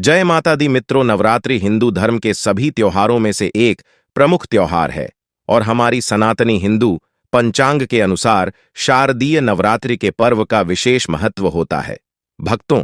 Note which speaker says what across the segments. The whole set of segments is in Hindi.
Speaker 1: जय माता दी मित्रों, नवरात्रि हिंदू धर्म के सभी त्योहारों में से एक प्रमुख त्योहार है और हमारी सनातनी हिंदू पंचांग के अनुसार शारदीय नवरात्रि के पर्व का विशेष महत्व होता है। भक्तों,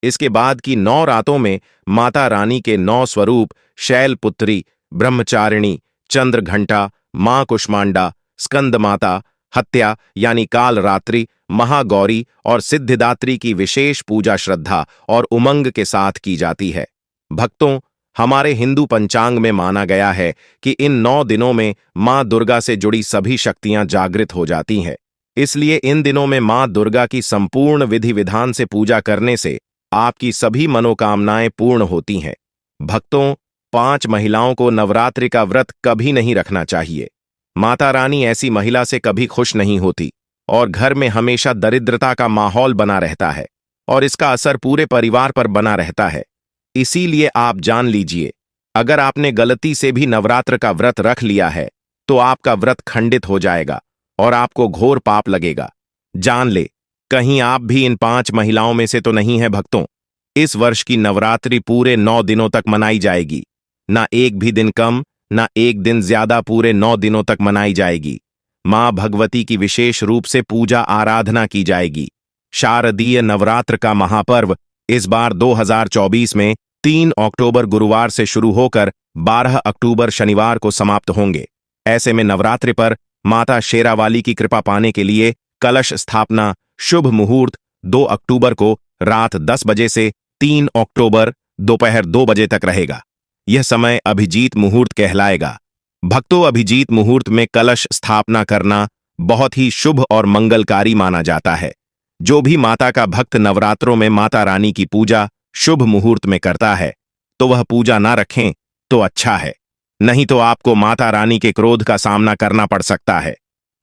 Speaker 1: इसके बाद की 9 रातों में माता रानी के 9 स्वरूप शैलपुत्री, ब्रह्मचारिणी, चंद्रघंटा, मां कुष्मांडा, स्कंद माता, हत्या यानी काल रात्रि, महागौरी और सिद्धिदात्री की विशेष पूजा श्रद्धा और उमंग के साथ की जाती है। भक्तों, हमारे हिंदू पंचांग में माना गया है कि इन 9 दिनों में मां दुर्गा से जुड़ी सभी शक्तियां जागृत हो जाती हैं। इसलिए इन दिनों में मां दुर्गा की संपूर्ण विधि विधान से पूजा करने से आपकी सभी मनोकामनाएं पूर्ण होती हैं। भक्तों, 5 महिलाओं को नवरात्रि का व्रत कभी नहीं रखना चाहिए। माता रानी ऐसी महिला से कभी खुश नहीं होती और घर में हमेशा दरिद्रता का माहौल बना रहता है और इसका असर पूरे परिवार पर बना रहता है। इसीलिए आप जान लीजिए, अगर आपने गलती से भी नवरात्र का व्रत रख लिया है तो आपका व्रत खंडित हो जाएगा और आपको घोर पाप लगेगा। जान ले, कहीं आप भी इन 5 महिलाओं में से तो नहीं है। भक्तों, इस वर्ष की नवरात्रि पूरे 9 दिनों तक मनाई जाएगी। ना एक भी दिन कम, ना एक दिन ज्यादा, पूरे 9 दिनों तक मनाई जाएगी। मां भगवती की विशेष रूप से पूजा आराधना की जाएगी। शारदीय नवरात्र का महापर्व इस बार 2024 में 3 अक्टूबर गुरुवार से शुरू होकर 12 अक्टूबर शनिवार को समाप्त होंगे। ऐसे में नवरात्रि पर माता शेरावाली की कृपा पाने के लिए कलश स्थापना शुभ मुहूर्त 2 अक्टूबर को रात 10 बजे से 3 अक्टूबर दोपहर 2 बजे तक रहेगा। यह समय अभिजीत मुहूर्त कहलाएगा। भक्तों, अभिजीत मुहूर्त में कलश स्थापना करना बहुत ही शुभ और मंगलकारी माना जाता है। जो भी माता का भक्त नवरात्रों में माता रानी की पूजा शुभ मुहूर्त में करता है तो वह पूजा ना रखें तो अच्छा है, नहीं तो आपको माता रानी के क्रोध का सामना करना पड़ सकता है।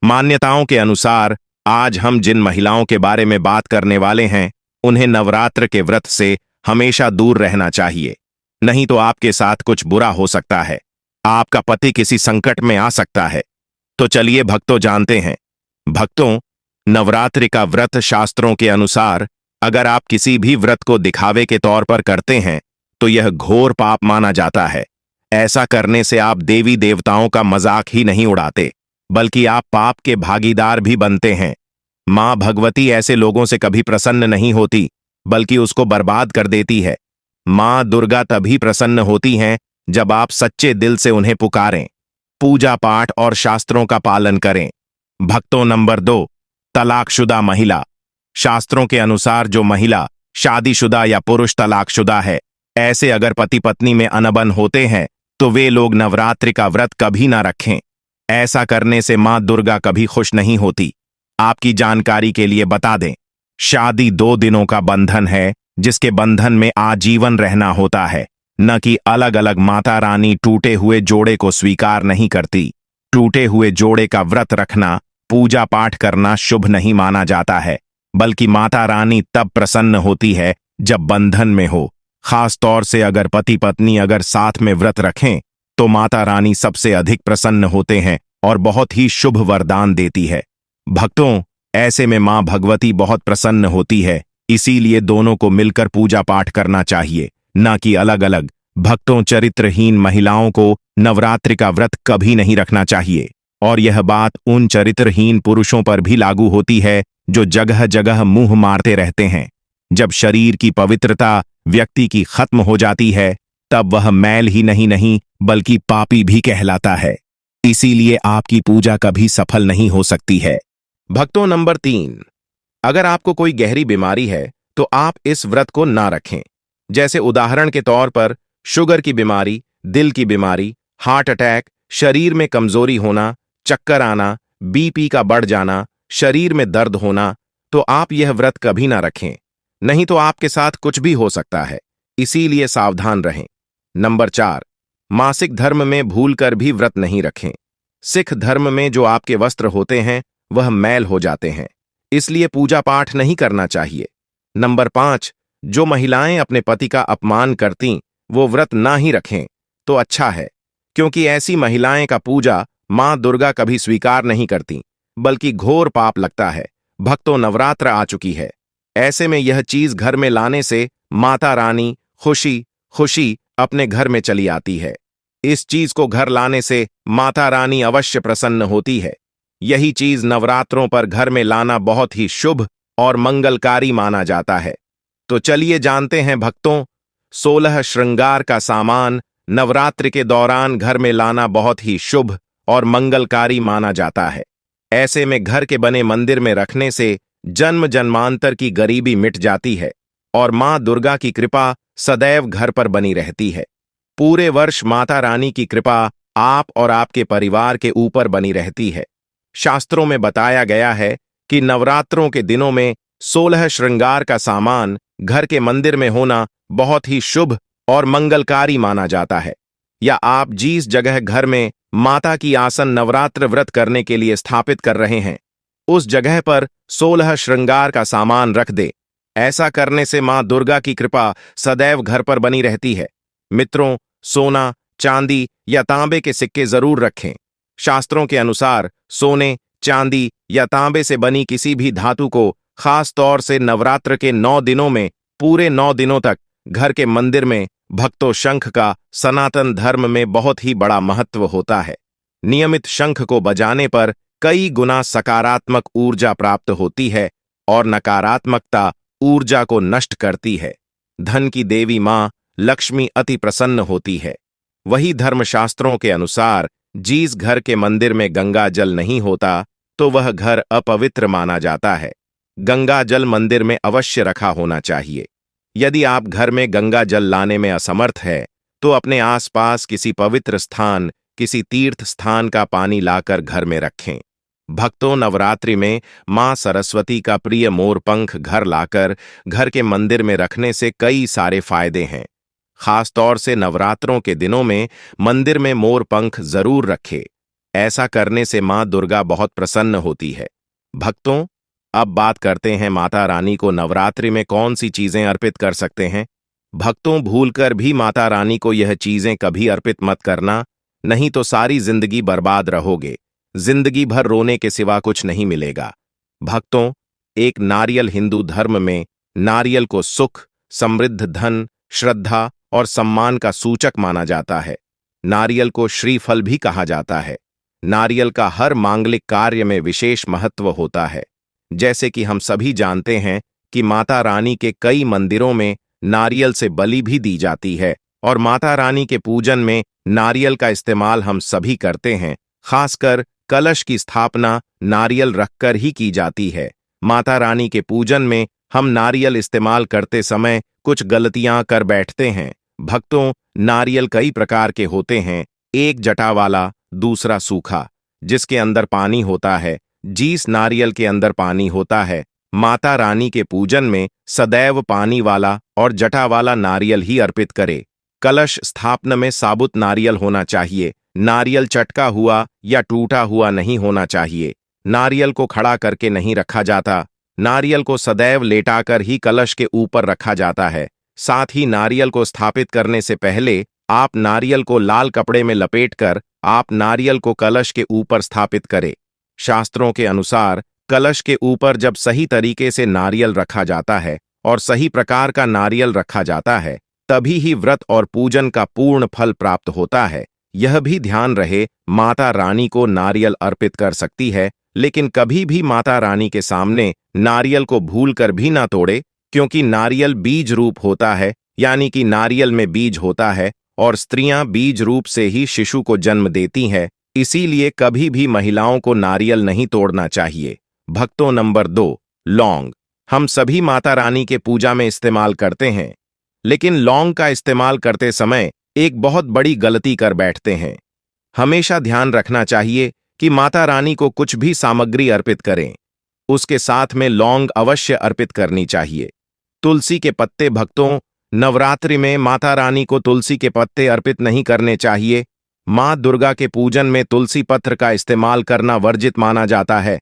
Speaker 1: मान्यताओं के अनुसार आज हम जिन महिलाओं के बारे में बात करने वाले हैं, उन्हें नवरात्र के व्रत से हमेशा दूर रहना चाहिए, नहीं तो आपके साथ कुछ बुरा हो सकता है। आपका पति किसी संकट में आ सकता है। तो चलिए भक्तों, जानते हैं। भक्तों, नवरात्रि का व्रत शास्त्रों के अनुसार अगर आप किसी भी व्रत को दिखावे के तौर पर करते हैं तो यह घोर पाप माना जाता है। ऐसा करने से आप देवी देवताओं का मजाक ही नहीं उड़ाते, बल्कि आप पाप के भागीदार भी बनते हैं। मां भगवती ऐसे लोगों से कभी प्रसन्न नहीं होती, बल्कि उसको बर्बाद कर देती है। मां दुर्गा तभी प्रसन्न होती हैं जब आप सच्चे दिल से उन्हें पुकारें, पूजा पाठ और शास्त्रों का पालन करें। भक्तों, नंबर 2, तलाकशुदा महिला। शास्त्रों के अनुसार जो महिला शादीशुदा या पुरुष तलाकशुदा है, ऐसे अगर पति पत्नी में अनबन होते हैं तो वे लोग नवरात्रि का व्रत कभी ना रखें। ऐसा करने से मां दुर्गा कभी खुश नहीं होती। आपकी जानकारी के लिए बता दें, शादी 2 दिनों का बंधन है जिसके बंधन में आजीवन रहना होता है, न कि अलग अलग। माता रानी टूटे हुए जोड़े को स्वीकार नहीं करती। टूटे हुए जोड़े का व्रत रखना, पूजा पाठ करना शुभ नहीं माना जाता है, बल्कि माता रानी तब प्रसन्न होती है जब बंधन में हो। खास तौर से अगर पति पत्नी अगर साथ में व्रत रखें तो माता रानी सबसे अधिक प्रसन्न होते हैं और बहुत ही शुभ वरदान देती है। भक्तों, ऐसे में मां भगवती बहुत प्रसन्न होती है, इसीलिए दोनों को मिलकर पूजा पाठ करना चाहिए, न कि अलग अलग। भक्तों, चरित्रहीन महिलाओं को नवरात्रि का व्रत कभी नहीं रखना चाहिए और यह बात उन चरित्रहीन पुरुषों पर भी लागू होती है जो जगह जगह मुंह मारते रहते हैं। जब शरीर की पवित्रता व्यक्ति की खत्म हो जाती है तब वह मैल ही नहीं बल्कि पापी भी कहलाता है। इसीलिए आपकी पूजा कभी सफल नहीं हो सकती है। भक्तों, नंबर 3, अगर आपको कोई गहरी बीमारी है तो आप इस व्रत को ना रखें। जैसे उदाहरण के तौर पर शुगर की बीमारी, दिल की बीमारी, हार्ट अटैक, शरीर में कमजोरी होना, चक्कर आना, बीपी का बढ़ जाना, शरीर में दर्द होना, तो आप यह व्रत कभी ना रखें, नहीं तो आपके साथ कुछ भी हो सकता है। इसीलिए सावधान रहें। नंबर 4, मासिक धर्म में भूलकर भी व्रत नहीं रखें। सिख धर्म में जो आपके वस्त्र होते हैं वह मैल हो जाते हैं, इसलिए पूजा पाठ नहीं करना चाहिए। नंबर 5, जो महिलाएं अपने पति का अपमान करती वो व्रत ना ही रखें तो अच्छा है, क्योंकि ऐसी महिलाएं का पूजा मां दुर्गा कभी स्वीकार नहीं करती, बल्कि घोर पाप लगता है। भक्तों, नवरात्र आ चुकी है, ऐसे में यह चीज घर में लाने से माता रानी खुशी, खुशी अपने घर में चली आती है। इस चीज को घर लाने से माता रानी अवश्य प्रसन्न होती है। यही चीज नवरात्रों पर घर में लाना बहुत ही शुभ और मंगलकारी माना जाता है। तो चलिए जानते हैं भक्तों, 16 श्रृंगार का सामान नवरात्रि के दौरान घर में लाना बहुत ही शुभ और मंगलकारी माना जाता है। ऐसे में घर के बने मंदिर में रखने से जन्म जन्मांतर की गरीबी मिट जाती है और मां दुर्गा की कृपा सदैव घर पर बनी रहती है। पूरे वर्ष माता रानी की कृपा आप और आपके परिवार के ऊपर बनी रहती है। शास्त्रों में बताया गया है कि नवरात्रों के दिनों में 16 श्रृंगार का सामान घर के मंदिर में होना बहुत ही शुभ और मंगलकारी माना जाता है। या आप जिस जगह घर में माता की आसन नवरात्र व्रत करने के लिए स्थापित कर रहे हैं, उस जगह पर 16 श्रृंगार का सामान रख दे। ऐसा करने से मां दुर्गा की कृपा सदैव घर पर बनी रहती है। मित्रों, सोना, चांदी या तांबे के सिक्के जरूर रखें। शास्त्रों के अनुसार सोने, चांदी या तांबे से बनी किसी भी धातु को खास तौर से नवरात्र के 9 दिनों में पूरे 9 दिनों तक घर के मंदिर में भक्तों शंख का सनातन धर्म में बहुत ही बड़ा महत्व होता है। नियमित शंख को बजाने पर कई गुना सकारात्मक ऊर्जा प्राप्त होती है और नकारात्मकता ऊर्जा को नष्ट करती है। धन की देवी मां लक्ष्मी अति प्रसन्न होती है। वही धर्मशास्त्रों के अनुसार जिस घर के मंदिर में गंगा जल नहीं होता तो वह घर अपवित्र माना जाता है। गंगा जल मंदिर में अवश्य रखा होना चाहिए। यदि आप घर में गंगा जल लाने में असमर्थ है तो अपने आसपास किसी पवित्र स्थान, किसी तीर्थ स्थान का पानी लाकर घर में रखें। भक्तों, नवरात्रि में मां सरस्वती का प्रिय मोरपंख घर लाकर घर के मंदिर में रखने से कई सारे फायदे हैं। खास तौर से नवरात्रों के दिनों में मंदिर में मोरपंख जरूर रखे। ऐसा करने से मां दुर्गा बहुत प्रसन्न होती है। भक्तों, अब बात करते हैं माता रानी को नवरात्रि में कौन सी चीजें अर्पित कर सकते हैं। भक्तों, भूलकर भी माता रानी को यह चीजें कभी अर्पित मत करना, नहीं तो सारी जिंदगी बर्बाद रहोगे। जिंदगी भर रोने के सिवा कुछ नहीं मिलेगा। भक्तों, एक नारियल हिंदू धर्म में नारियल को सुख, समृद्ध, धन, श्रद्धा और सम्मान का सूचक माना जाता है। नारियल को श्रीफल भी कहा जाता है। नारियल का हर मांगलिक कार्य में विशेष महत्व होता है। जैसे कि हम सभी जानते हैं कि माता रानी के कई मंदिरों में नारियल से बलि भी दी जाती है और माता रानी के पूजन में नारियल का इस्तेमाल हम सभी करते हैं। खासकर कलश की स्थापना नारियल रखकर ही की जाती है। माता रानी के पूजन में हम नारियल इस्तेमाल करते समय कुछ गलतियां कर बैठते हैं। भक्तों, नारियल कई प्रकार के होते हैं। एक जटा वाला, दूसरा सूखा, जिसके अंदर पानी होता है। जिस नारियल के अंदर पानी होता है, माता रानी के पूजन में सदैव पानी वाला और जटा वाला नारियल ही अर्पित करे। कलश स्थापना में साबुत नारियल होना चाहिए। नारियल चटका हुआ या टूटा हुआ नहीं होना चाहिए। नारियल को खड़ा करके नहीं रखा जाता। नारियल को सदैव लेटाकर ही कलश के ऊपर रखा जाता है। साथ ही नारियल को स्थापित करने से पहले आप नारियल को लाल कपड़े में लपेटकर आप नारियल को कलश के ऊपर स्थापित करें। शास्त्रों के अनुसार कलश के ऊपर जब सही तरीके से नारियल रखा जाता है और सही प्रकार का नारियल रखा जाता है, तभी ही व्रत और पूजन का पूर्ण फल प्राप्त होता है। यह भी ध्यान रहे, माता रानी को नारियल अर्पित कर सकती है, लेकिन कभी भी माता रानी के सामने नारियल को भूलकर भी ना तोड़े, क्योंकि नारियल बीज रूप होता है, यानी कि नारियल में बीज होता है और स्त्रियां बीज रूप से ही शिशु को जन्म देती हैं। इसीलिए कभी भी महिलाओं को नारियल नहीं तोड़ना चाहिए। भक्तों, नंबर 2, लौंग। हम सभी माता रानी के पूजा में इस्तेमाल करते हैं, लेकिन लौंग का इस्तेमाल करते समय एक बहुत बड़ी गलती कर बैठते हैं। हमेशा ध्यान रखना चाहिए कि माता रानी को कुछ भी सामग्री अर्पित करें, उसके साथ में लौंग अवश्य अर्पित करनी चाहिए। तुलसी के पत्ते। भक्तों, नवरात्रि में माता रानी को तुलसी के पत्ते अर्पित नहीं करने चाहिए। मां दुर्गा के पूजन में तुलसी पत्र का इस्तेमाल करना वर्जित माना जाता है।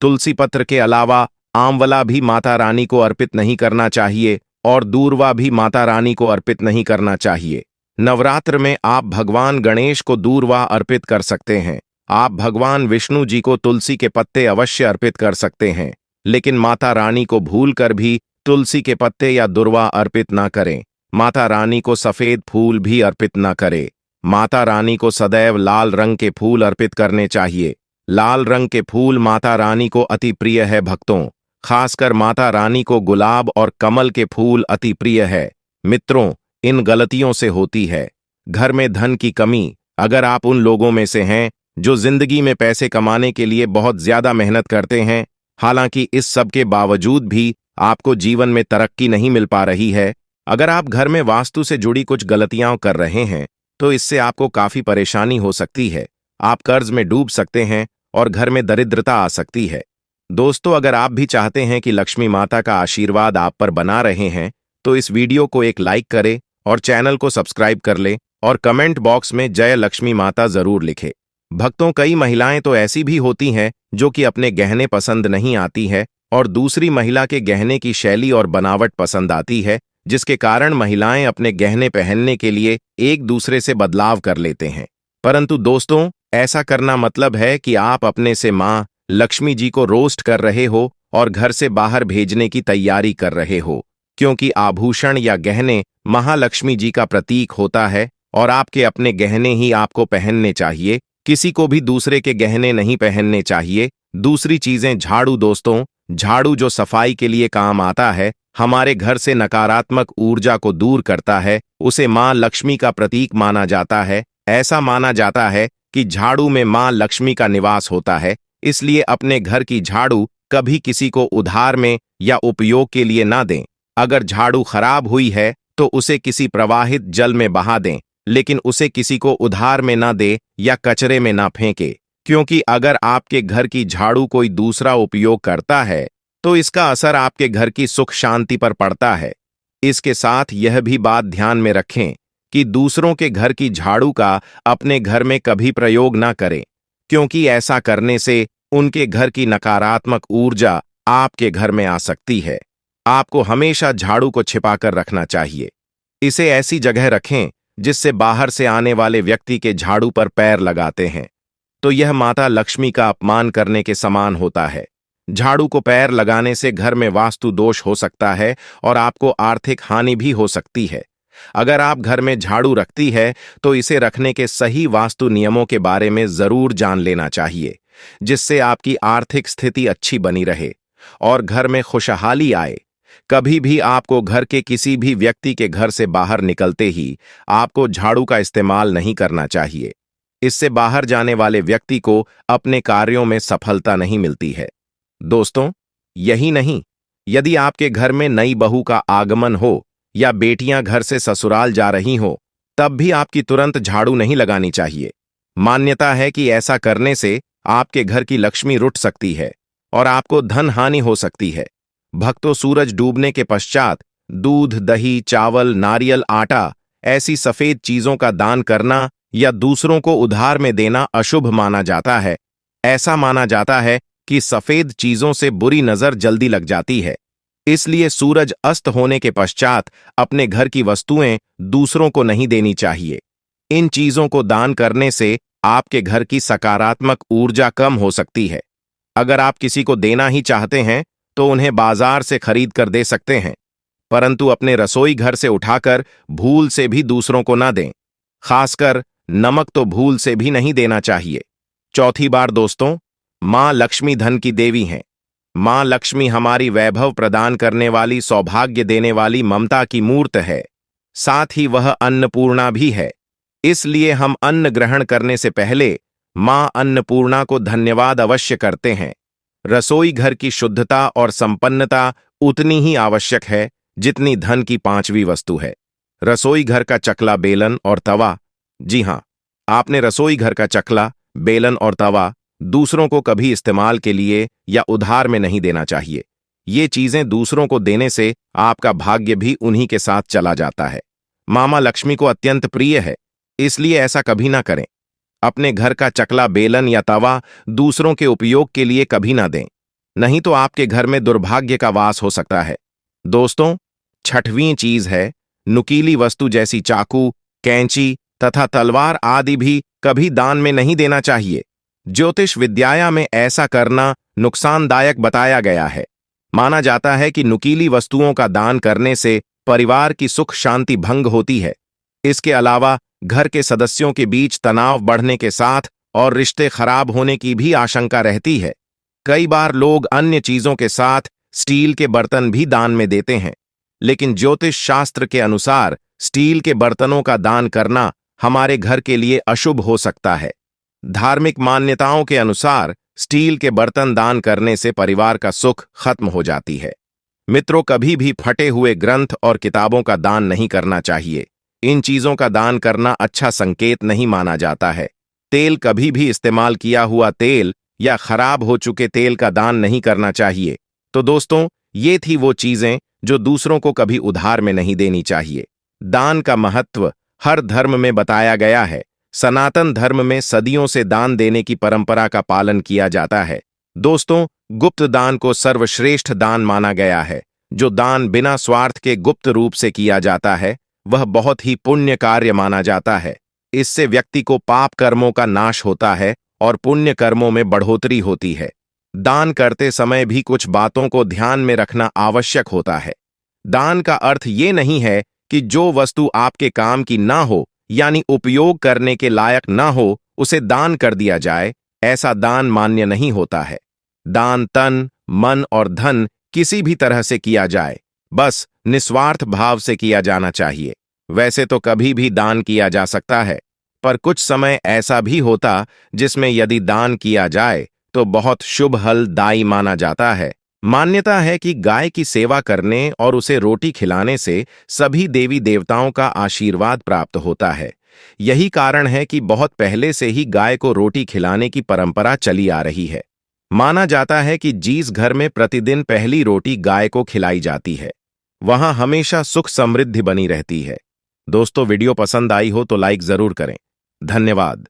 Speaker 1: तुलसी पत्र के अलावा आंवला भी माता रानी को अर्पित नहीं करना चाहिए और दूर्वा भी माता रानी को अर्पित नहीं करना चाहिए। नवरात्र में आप भगवान गणेश को दूर्वा अर्पित कर सकते हैं। आप भगवान विष्णु जी को तुलसी के पत्ते अवश्य अर्पित कर सकते हैं, लेकिन माता रानी को भूलकर भी तुलसी के पत्ते या दूर्वा अर्पित ना करें। माता रानी को सफेद फूल भी अर्पित न करे। माता रानी को सदैव लाल रंग के फूल अर्पित करने चाहिए। लाल रंग के फूल माता रानी को अति प्रिय है भक्तों। खासकर माता रानी को गुलाब और कमल के फूल अति प्रिय है। मित्रों, इन गलतियों से होती है घर में धन की कमी। अगर आप उन लोगों में से हैं जो जिंदगी में पैसे कमाने के लिए बहुत ज्यादा मेहनत करते हैं, हालांकि इस सब के बावजूद भी आपको जीवन में तरक्की नहीं मिल पा रही है, अगर आप घर में वास्तु से जुड़ी कुछ गलतियां कर रहे हैं तो इससे आपको काफी परेशानी हो सकती है। आप कर्ज में डूब सकते हैं और घर में दरिद्रता आ सकती है। दोस्तों, अगर आप भी चाहते हैं कि लक्ष्मी माता का आशीर्वाद आप पर बना रहे हैं तो इस वीडियो को एक लाइक करें और चैनल को सब्सक्राइब कर लें और कमेंट बॉक्स में जय लक्ष्मी माता जरूर लिखें। भक्तों, कई महिलाएं तो ऐसी भी होती हैं जो कि अपने गहने पसंद नहीं आती है और दूसरी महिला के गहने की शैली और बनावट पसंद आती है, जिसके कारण महिलाएं अपने गहने पहनने के लिए एक दूसरे से बदलाव कर लेते हैं। परंतु दोस्तों, ऐसा करना मतलब है कि आप अपने से मां लक्ष्मी जी को रोस्ट कर रहे हो और घर से बाहर भेजने की तैयारी कर रहे हो, क्योंकि आभूषण या गहने महालक्ष्मी जी का प्रतीक होता है और आपके अपने गहने ही आपको पहनने चाहिए। किसी को भी दूसरे के गहने नहीं पहनने चाहिए। दूसरी चीजें, झाड़ू दोस्तों, झाड़ू जो सफाई के लिए काम आता है, हमारे घर से नकारात्मक ऊर्जा को दूर करता है, उसे मां लक्ष्मी का प्रतीक माना जाता है। ऐसा माना जाता है कि झाड़ू में मां लक्ष्मी का निवास होता है, इसलिए अपने घर की झाड़ू कभी किसी को उधार में या उपयोग के लिए ना दें। अगर झाड़ू खराब हुई है तो उसे किसी प्रवाहित जल में बहा दें, लेकिन उसे किसी को उधार में ना दे या कचरे में ना फेंके, क्योंकि अगर आपके घर की झाड़ू कोई दूसरा उपयोग करता है तो इसका असर आपके घर की सुख शांति पर पड़ता है। इसके साथ यह भी बात ध्यान में रखें कि दूसरों के घर की झाड़ू का अपने घर में कभी प्रयोग ना करें, क्योंकि ऐसा करने से उनके घर की नकारात्मक ऊर्जा आपके घर में आ सकती है। आपको हमेशा झाड़ू को छिपाकर रखना चाहिए। इसे ऐसी जगह रखें जिससे बाहर से आने वाले व्यक्ति के झाड़ू पर पैर लगाते हैं तो यह माता लक्ष्मी का अपमान करने के समान होता है। झाड़ू को पैर लगाने से घर में वास्तु दोष हो सकता है और आपको आर्थिक हानि भी हो सकती है। अगर आप घर में झाड़ू रखती है तो इसे रखने के सही वास्तु नियमों के बारे में जरूर जान लेना चाहिए, जिससे आपकी आर्थिक स्थिति अच्छी बनी रहे और घर में खुशहाली आए। कभी भी आपको घर के किसी भी व्यक्ति के घर से बाहर निकलते ही आपको झाड़ू का इस्तेमाल नहीं करना चाहिए। इससे बाहर जाने वाले व्यक्ति को अपने कार्यों में सफलता नहीं मिलती है। दोस्तों, यही नहीं, यदि आपके घर में नई बहू का आगमन हो या बेटियां घर से ससुराल जा रही हो, तब भी आपकी तुरंत झाड़ू नहीं लगानी चाहिए। मान्यता है कि ऐसा करने से आपके घर की लक्ष्मी रुठ सकती है और आपको धन हानि हो सकती है। भक्तों, सूरज डूबने के पश्चात दूध, दही, चावल, नारियल, आटा ऐसी सफेद चीजों का दान करना या दूसरों को उधार में देना अशुभ माना जाता है। ऐसा माना जाता है कि सफेद चीजों से बुरी नजर जल्दी लग जाती है, इसलिए सूरज अस्त होने के पश्चात अपने घर की वस्तुएं दूसरों को नहीं देनी चाहिए। इन चीजों को दान करने से आपके घर की सकारात्मक ऊर्जा कम हो सकती है। अगर आप किसी को देना ही चाहते हैं तो उन्हें बाजार से खरीद कर दे सकते हैं, परंतु अपने रसोई घर से उठाकर भूल से भी दूसरों को ना दें। खासकर नमक तो भूल से भी नहीं देना चाहिए। चौथी बार दोस्तों, मां लक्ष्मी धन की देवी हैं। मां लक्ष्मी हमारी वैभव प्रदान करने वाली, सौभाग्य देने वाली ममता की मूर्त है। साथ ही वह अन्नपूर्णा भी है। इसलिए हम अन्न ग्रहण करने से पहले मां अन्नपूर्णा को धन्यवाद अवश्य करते हैं। रसोई घर की शुद्धता और संपन्नता उतनी ही आवश्यक है जितनी धन की पांचवी वस्तु है, रसोई घर का चकला, बेलन और तवा। जी हां, आपने रसोई घर का चकला, बेलन और तवा दूसरों को कभी इस्तेमाल के लिए या उधार में नहीं देना चाहिए। ये चीजें दूसरों को देने से आपका भाग्य भी उन्हीं के साथ चला जाता है। मां लक्ष्मी को अत्यंत प्रिय है, इसलिए ऐसा कभी ना करें। अपने घर का चकला, बेलन या तवा दूसरों के उपयोग के लिए कभी ना दें, नहीं तो आपके घर में दुर्भाग्य का वास हो सकता है। दोस्तों, छठवीं चीज है नुकीली वस्तु जैसी चाकू, कैंची तथा तलवार आदि भी कभी दान में नहीं देना चाहिए। ज्योतिष विद्या में ऐसा करना नुकसानदायक बताया गया है। माना जाता है कि नुकीली वस्तुओं का दान करने से परिवार की सुख शांति भंग होती है। इसके अलावा घर के सदस्यों के बीच तनाव बढ़ने के साथ और रिश्ते खराब होने की भी आशंका रहती है। कई बार लोग अन्य चीजों के साथ स्टील के बर्तन भी दान में देते हैं, लेकिन ज्योतिष शास्त्र के अनुसार स्टील के बर्तनों का दान करना हमारे घर के लिए अशुभ हो सकता है। धार्मिक मान्यताओं के अनुसार स्टील के बर्तन दान करने से परिवार का सुख खत्म हो जाती है। मित्रों, कभी भी फटे हुए ग्रंथ और किताबों का दान नहीं करना चाहिए। इन चीजों का दान करना अच्छा संकेत नहीं माना जाता है। तेल, कभी भी इस्तेमाल किया हुआ तेल या खराब हो चुके तेल का दान नहीं करना चाहिए। तो दोस्तों, ये थी वो चीजें जो दूसरों को कभी उधार में नहीं देनी चाहिए। दान का महत्व हर धर्म में बताया गया है। सनातन धर्म में सदियों से दान देने की परंपरा का पालन किया जाता है। दोस्तों, गुप्त दान को सर्वश्रेष्ठ दान माना गया है। जो दान बिना स्वार्थ के गुप्त रूप से किया जाता है, वह बहुत ही पुण्य कार्य माना जाता है। इससे व्यक्ति को पाप कर्मों का नाश होता है और पुण्य कर्मों में बढ़ोतरी होती है। दान करते समय भी कुछ बातों को ध्यान में रखना आवश्यक होता है। दान का अर्थ ये नहीं है कि जो वस्तु आपके काम की ना हो, यानी उपयोग करने के लायक ना हो, उसे दान कर दिया जाए। ऐसा दान मान्य नहीं होता है। दान तन, मन और धन किसी भी तरह से किया जाए, बस निस्वार्थ भाव से किया जाना चाहिए। वैसे तो कभी भी दान किया जा सकता है, पर कुछ समय ऐसा भी होता जिसमें यदि दान किया जाए तो बहुत शुभ फलदायी माना जाता है। मान्यता है कि गाय की सेवा करने और उसे रोटी खिलाने से सभी देवी देवताओं का आशीर्वाद प्राप्त होता है। यही कारण है कि बहुत पहले से ही गाय को रोटी खिलाने की परंपरा चली आ रही है। माना जाता है कि जिस घर में प्रतिदिन पहली रोटी गाय को खिलाई जाती है, वहां हमेशा सुख समृद्धि बनी रहती है। दोस्तों, वीडियो पसंद आई हो तो लाइक जरूर करें। धन्यवाद।